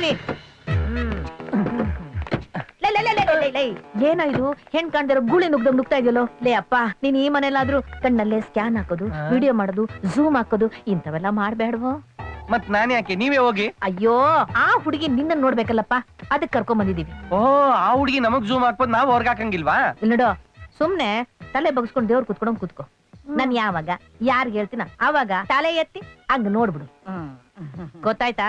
ನಡೀರಿ. ಏನೋ ಇದು ಹೆಣ್ ಕಾಣ್ದಿರೋ ಗೂಳಿ ನುಗ್ದಂಗ್ ನುಗ್ತಾ ಇದೆಯಲ್ಲೋ. ಲೇ ಅಪ್ಪ, ನೀನ್ ಈ ಮನೇಲಾದ್ರೂ ಕಣ್ಣಲ್ಲೇ ಸ್ಕ್ಯಾನ್ ಹಾಕೋದು, ವಿಡಿಯೋ ಮಾಡೋದು, ಝೂಮ್ ಹಾಕೋದು ಇಂಥವೆಲ್ಲ ಮಾಡ್ಬೇಡ್ವೋ. ಮತ್ ನಾನ್ ಯಾಕೆ, ನೀವೇ ಹೋಗಿ. ಅಯ್ಯೋ, ಆ ಹುಡುಗಿ ನಿನ್ನ ನೋಡ್ಬೇಕಲ್ಲಪ್ಪ, ಅದಕ್ಕೆ ಕರ್ಕೊಂಡ್ ಬಂದಿದೀವಿ. ಓ, ಆ ಹುಡುಗಿ ನಮಗ್ ಝೂಮ್ ಹಾಕ್ಬೋದು, ನಾವ್ ಹೊರ್ಗ ಹಾಕಂಗಿಲ್ವಾ? ನೋಡು, ಸುಮ್ನೆ ತಲೆ ಬಗ್ಸ್ಕೊಂಡ್ ದೇವ್ರ ಕುತ್ಕೊಂಡ್ ಕೂತ್ಕೋ. ನಾನ್ ಯಾವಾಗ ಯಾರ್ಗ್ ಹೇಳ್ತೀನ ಅವಾಗ ತಲೆ ಎತ್ತಿ ಹಂಗ ನೋಡ್ಬಿಡು. ಗೊತ್ತಾಯ್ತಾ?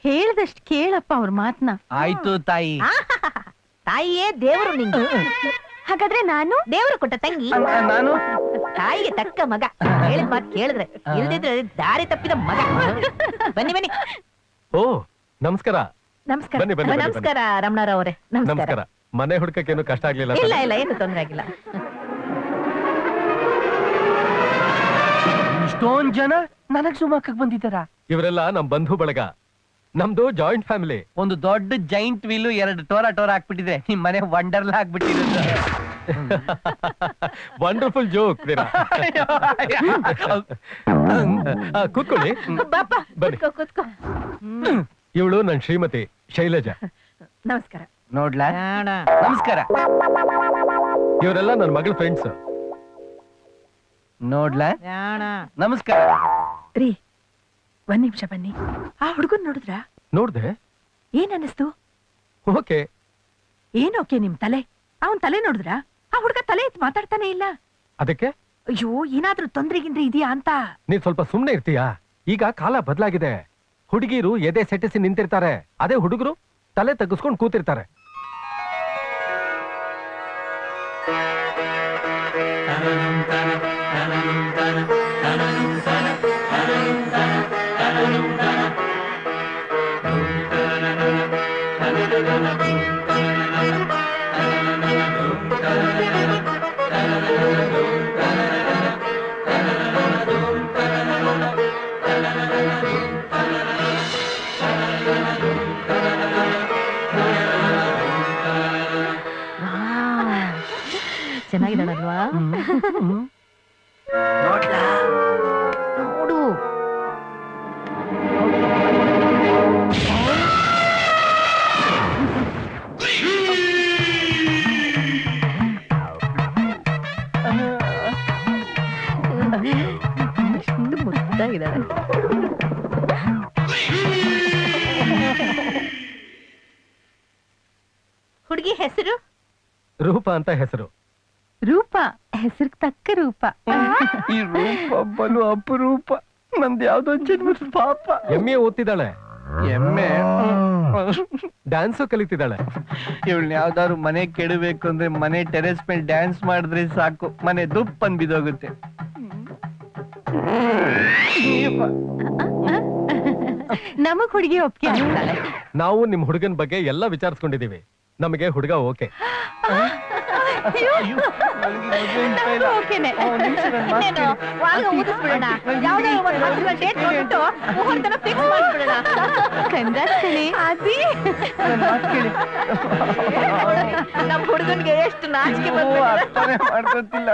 ಹೇಳ್ದಷ್ಟ್ ಕೇಳಪ್ಪ ಅವ್ರ ಮಾತ್ನ. ಆಯ್ತು ತಾಯಿ. ತಾಯಿಯೇ ದೇವರು ನಿಂಗೆ. ಹಾಗಾದ್ರೆ ನಾನು ದೇವರು ಕೊಟ್ಟ ತಂಗಿ. ನಾನು ತಾಯಿಗೆ ತಕ್ಕ ಮಗ. ಹೇಳಿದ ಮಾತು ಕೇಳಿದ್ರೆ, ಇಲ್ದಿದ್ರೆ ದಾರಿ ತಪ್ಪಿದ ಮಗ. ಬನ್ನಿ ಬನ್ನಿ. ಓ, ನಮಸ್ಕಾರ. ನಮಸ್ಕಾರ. ಬನ್ನಿ, ಬನ್ನಿ, ಬನ್ನಿ. ನಮಸ್ಕಾರ ರಮಣಾರಾವ್ ಅವರೇ. ನಮಸ್ಕಾರ. ಮನೆ ಹುಡ್ಕಕ್ಕೇನು ಕಷ್ಟ ಆಗ್ಲಿಲ್ಲ? ಇಲ್ಲ ಇಲ್ಲ, ಏನು ತೊಂದ್ರೆ ಆಗಿಲ್ಲ. ಇಷ್ಟೊಂದ್ ಜನ ನನಗ್ ಝೂಮ್ ಹಾಕಕ್ ಬಂದಿದ್ದಾರ? ಇವರೆಲ್ಲ ನಮ್ ಬಂಧು ಬಳಗ. ನಮ್ದು ಜಾಯಿಂಟ್ ಫ್ಯಾಮಿಲಿ. ಒಂದು ದೊಡ್ಡ ಜೈಂಟ್ ವೀಲು 2 ಟೋರ ಹಾಕ್ಬಿಟ್ಟಿದ್ರೆ ನಿಮ್ ಮನೆ ವಂಡರ್ಲಾ ಆಗ್ಬಿಟ್ಟಿರೋದು. Wonderful joke. ಕೂತ್ಕೊಳ್ಳಿ. ಬಾಪ, ಬನ್ನಿ. ಕೂತ್ಕೋ ಕೂತ್ಕೋ. ಇವಳು ನನ್ ಶ್ರೀಮತಿ ಶೈಲಜಾ. ನಮಸ್ಕಾರ. ನೋಡ್ಲಾ? ನಮಸ್ಕಾರ. ಇವರೆಲ್ಲ ನನ್ ಮಗಳ ಫ್ರೆಂಡ್ಸ್. ನೋಡ್ಲಾ? ನಮಸ್ಕಾರ. ರೀ, ಒಂದ್ ನಿಮಿಷ ಬನ್ನಿ. ಆ ಹುಡುಗನ್ ನೋಡಿದ್ರ? ನೋಡ್ದೆ. ಏನ್ ಅನ್ನಿಸ್ತು? ಓಕೆ. ಏನೋಕೆ ನಿಮ್ ತಲೆ? ಅವನ್ ತಲೆ ನೋಡಿದ್ರ? ಆ ಹುಡುಗ ತಲೆ ಎತ್ತಿ ಮಾತಾಡ್ತಾನೆ ಇಲ್ಲ. ಅದಕ್ಕೆ? ಅಯ್ಯೋ, ಏನಾದ್ರೂ ತೊಂದ್ರೆಗಿಂದ್ರೆ ಇದೆಯಾ ಅಂತ. ನೀನ್ ಸ್ವಲ್ಪ ಸುಮ್ನೆ ಇರ್ತೀಯಾ? ಈಗ ಕಾಲ ಬದಲಾಗಿದೆ. ಹುಡುಗಿರು ಎದೆ ಸೆಟ್ಟಿಸಿ ನಿಂತಿರ್ತಾರೆ, ಅದೇ ಹುಡುಗರು ತಲೆ ತಗ್ಗಿಸ್ಕೊಂಡು ಕೂತಿರ್ತಾರೆ. ಚೆನ್ನಾಗಿದ್ದಾಳಲ್ವಾ? ನೋಡು. ಎಷ್ಟು ಮುದ್ದಾಗಿದ್ದಾಳೆ. ಹುಡುಗಿ ಹೆಸರು? ರೂಪ ಅಂತ ಹೆಸರು. ರೂಪ, ಹೆಸರು ತಕ್ಕ ರೂಪ. ಈ ರೂಪ ಬಲು ಅಪರೂಪ. ನಂದು ಯಾವ್ದೋ ಜನ್ಮದ ಪಾಪ. ಎಮ್ಮೆ ಓದ್ತಿದ್ದಾಳೆ. ಎಮ್ಮೆ ಡ್ಯಾನ್ಸು ಕಲಿತಿದ್ದಾಳೆ. ಇವಳನ್ನ ಯಾವ್ದಾದ್ರು ಮನೆ ಕೆಡಬೇಕು ಅಂದ್ರೆ ಮನೆ ಟೆರೆಸ್ ಮೇಲೆ ಡ್ಯಾನ್ಸ್ ಮಾಡಿದ್ರೆ ಸಾಕು, ಮನೆ ದುಪ್ಪ ಅಂದ್ ಬಿದ್ದೋಗುತ್ತೆ. ನಮಗ್ ಹುಡುಗಿ ಒಪ್ಪಿಗೆ ಆಗ್ತಾಳೆ. ನಾವು ನಿಮ್ ಹುಡುಗನ್ ಬಗ್ಗೆ ಎಲ್ಲ ವಿಚಾರಿಸ್ಕೊಂಡಿದೀವಿ. ನಮಗೆ ಹುಡುಗ ಓಕೆ. ಓಕೆನೆ. ನಮ್ಮ ಹುಡುಗನ್ಗೆ ಎಷ್ಟು ನಾಚಿಕೆ ಮಾಡ್ಕೊತಿಲ್ಲ.